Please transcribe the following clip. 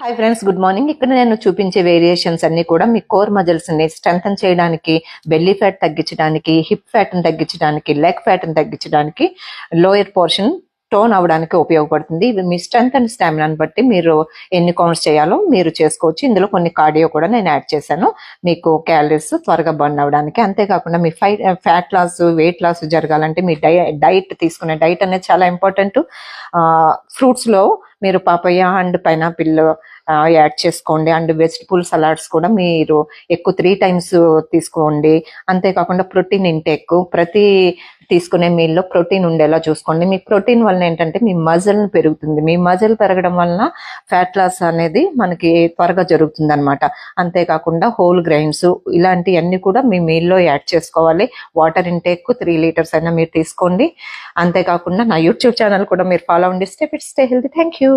Hi friends, good morning. ఇక్కడ నేను చూపించే వేరియేషన్స్ అన్ని కూడా మీ కోర్ మజిల్స్ ని స్ట్రెంథన్ చేయడానికి, బెల్లీ ఫ్యాట్ తగ్గించడానికి, హిప్ ఫ్యాట్ ని తగ్గించడానికి, లెగ్ ఫ్యాట్ ని తగ్గించడానికి, లోయర్ పోర్షన్ టోన్ అవడానికి ఉపయోగపడుతుంది. ఇవి మీ స్ట్రెంత్ అండ్ స్టామినాని బట్టి మీరు ఎన్ని కౌంట్స్ చేయాలో మీరు చేసుకోవచ్చు. ఇందులో కొన్ని కార్డియో కూడా నేను యాడ్ చేశాను, మీకు క్యాలరీస్ త్వరగా బర్న్ అవడానికి. అంతేకాకుండా మీ ఫ్యాట్ లాస్, వెయిట్ లాస్ జరగాలంటే మీ డైట్ తీసుకునే డైట్ అనేది చాలా ఇంపార్టెంట్. ఫ్రూట్స్లో మీరు పాపయ్య అండ్ పైనాపిల్ యాడ్ చేసుకోండి. అండ్ వెజిటబుల్ సలాడ్స్ కూడా మీరు ఎక్కువ 3 times తీసుకోండి. అంతేకాకుండా ప్రోటీన్ ఇంటేక్ ప్రతి తీసుకునే మీల్లో ప్రోటీన్ ఉండేలా చూసుకోండి. మీ ప్రోటీన్ వలన ఏంటంటే మీ మజిల్ పెరుగుతుంది. మీ మజిల్ పెరగడం వలన ఫ్యాట్ లాస్ అనేది మనకి త్వరగా జరుగుతుంది అనమాట. అంతేకాకుండా హోల్ గ్రైన్స్ ఇలాంటివన్నీ కూడా మీ మీల్లో యాడ్ చేసుకోవాలి. వాటర్ ఇంటేక్ 3 liters అయినా మీరు తీసుకోండి. అంతేకాకుండా నా యూట్యూబ్ ఛానల్ కూడా మీరు ఫాలో అవ్వండి. Stay healthy. Thank you.